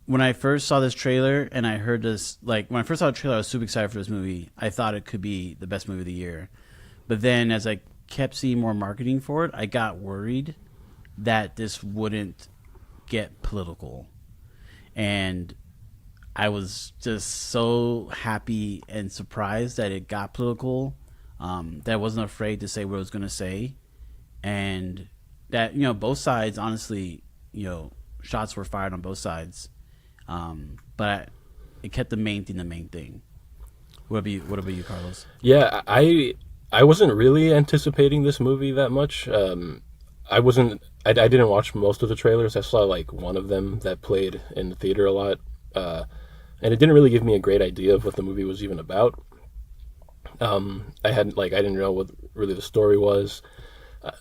when I first saw this trailer and I heard this, like when I first saw the trailer, I was super excited for this movie. I thought it could be the best movie of the year. But then as I kept seeing more marketing for it, I got worried that this wouldn't get political. And I was just so happy and surprised that it got political, that I wasn't afraid to say what I was going to say. And that, both sides, honestly, shots were fired on both sides. But it kept the main thing the main thing. What about you, Carlos? Yeah, I wasn't really anticipating this movie that much. I wasn't. I didn't watch most of the trailers. I saw like one of them that played in the theater a lot, and it didn't really give me a great idea of what the movie was even about. I didn't know what really the story was.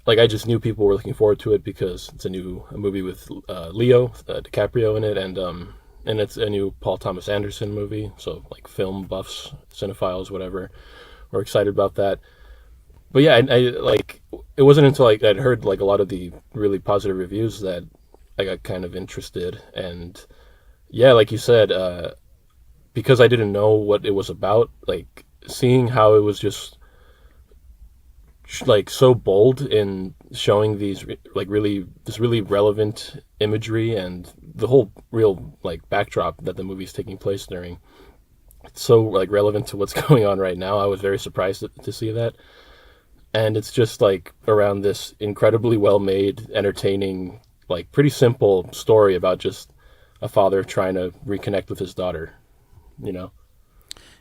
Like I just knew people were looking forward to it because it's a movie with Leo DiCaprio in it, and it's a new Paul Thomas Anderson movie. So like film buffs, cinephiles, whatever, were excited about that. But yeah, I like it wasn't until like I'd heard like a lot of the really positive reviews that I got kind of interested. And yeah, like you said, because I didn't know what it was about, like seeing how it was just like so bold in showing these like really this really relevant imagery and the whole real like backdrop that the movie's taking place during. It's so like relevant to what's going on right now. I was very surprised to see that. And it's just like around this incredibly well made, entertaining, like pretty simple story about just a father trying to reconnect with his daughter, you know?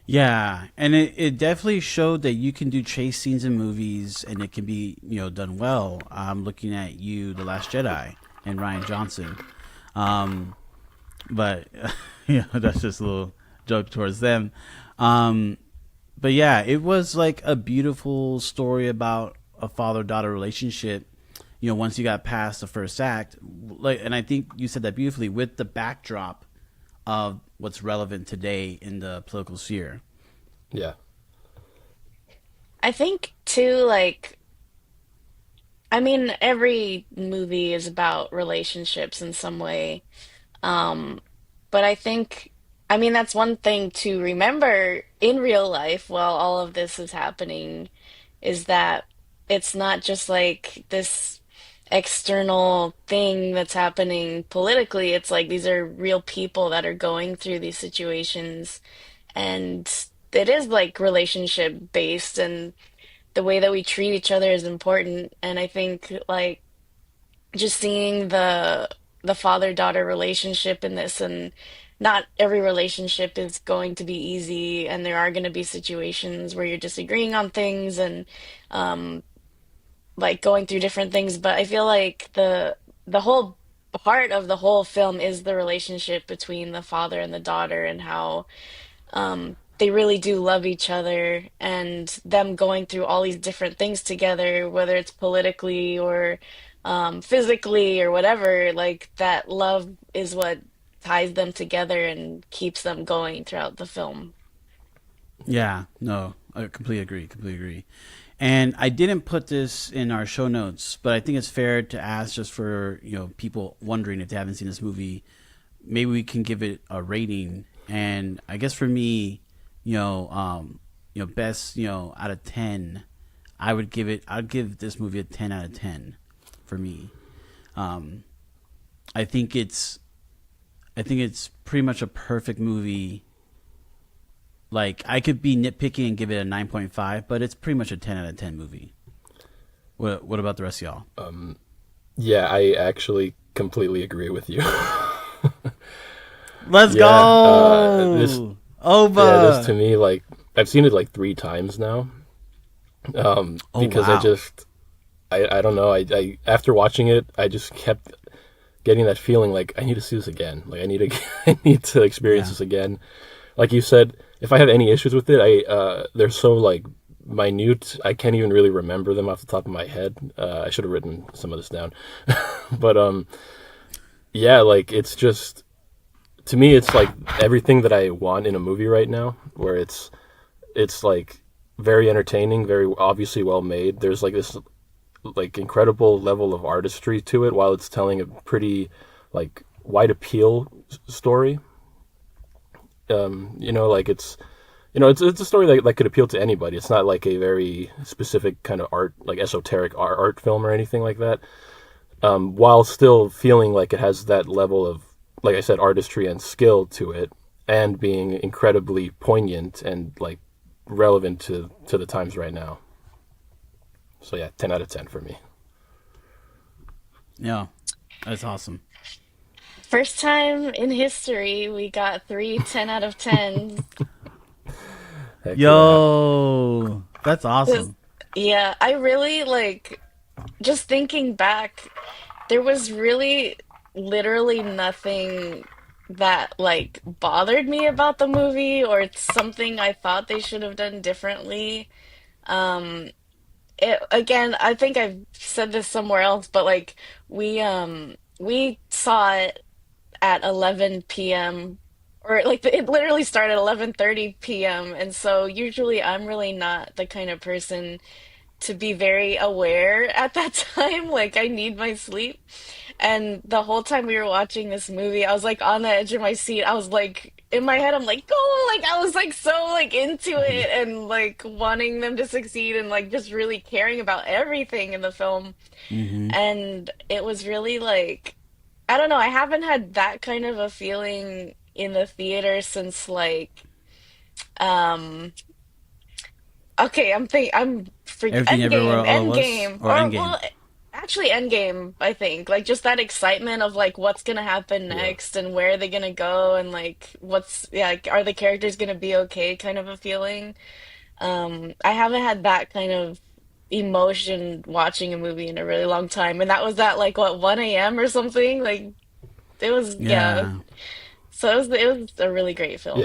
Yeah, and it definitely showed that you can do chase scenes in movies and it can be, done well. I'm looking at you, The Last Jedi, and Ryan Johnson. Um, but, that's just a little joke towards them. Um, but yeah, it was like a beautiful story about a father-daughter relationship. Once you got past the first act, like, and I think you said that beautifully with the backdrop of what's relevant today in the political sphere. Yeah. I think too, like, I mean, every movie is about relationships in some way. Um, but I think, I mean, that's one thing to remember in real life while all of this is happening is that it's not just like this external thing that's happening politically. It's like these are real people that are going through these situations, and it is like relationship based, and the way that we treat each other is important. And I think like just seeing the father-daughter relationship in this, and not every relationship is going to be easy, and there are going to be situations where you're disagreeing on things and um like going through different things, but I feel like the whole part of the whole film is the relationship between the father and the daughter, and how they really do love each other, and them going through all these different things together, whether it's politically or physically or whatever, like that love is what ties them together and keeps them going throughout the film. Yeah, no, I completely agree. Completely agree. And I didn't put this in our show notes, but I think it's fair to ask just for people wondering if they haven't seen this movie. Maybe we can give it a rating. And I guess for me, best out of 10, I'd give this movie a 10 out of 10 for me. Um, I think it's pretty much a perfect movie. Like I could be nitpicky and give it a 9.5, but it's pretty much a 10 out of 10 movie. What about the rest of y'all? Yeah, I actually completely agree with you. Let's Yeah, this go. yeah, this to Over. me like I've seen it like three times now. Oh Because I wow. just I don't know, I after watching it I just kept getting that feeling like I need to see this again. Like I need to I need to experience Yeah. this again. Like you said, if I have any issues with it, they're so like minute. I can't even really remember them off the top of my head. I should have written some of this down. But yeah, like it's just to me it's like everything that I want in a movie right now, where it's like very entertaining, very obviously well made. There's like this like incredible level of artistry to it while it's telling a pretty like wide appeal story. Like it's a story that could appeal to anybody. It's not like a very specific kind of art, like esoteric art film or anything like that. While still feeling like it has that level of, like I said, artistry and skill to it, and being incredibly poignant and like relevant to the times right now. So yeah, 10 out of 10 for me. Yeah, that's awesome. First time in history we got three 10 out of 10s. Heck yeah. Yo, that's This- awesome. Yeah, I really like just thinking back, there was really literally nothing that like bothered me about the movie or it's something I thought they should have done differently. Um, again, I think I've said this somewhere else, but like we saw it at 11 p.m. or like it literally started at 11:30 p.m. and so usually I'm really not the kind of person to be very aware at that time. Like I need my sleep. And the whole time we were watching this movie, I was like on the edge of my seat. I was like in my head, I'm like, go! Like I was like so like into it and like wanting them to succeed and like just really caring about everything in the film. Hmm. And it was really like I don't know, I haven't had that kind of a feeling in the theater since like um okay, I'm for Everything Everywhere Endgame, All at Once Endgame, or or Endgame. well, actually Endgame. I think like just that excitement of like what's gonna happen Yeah. next and where are they gonna go and like what's yeah, like, are the characters gonna be okay? Kind of a feeling. I haven't had that kind of emotion watching a movie in a really long time, and that was at like what 1 a.m. or something. Like it was yeah. Yeah. So it was a really great Yeah, film.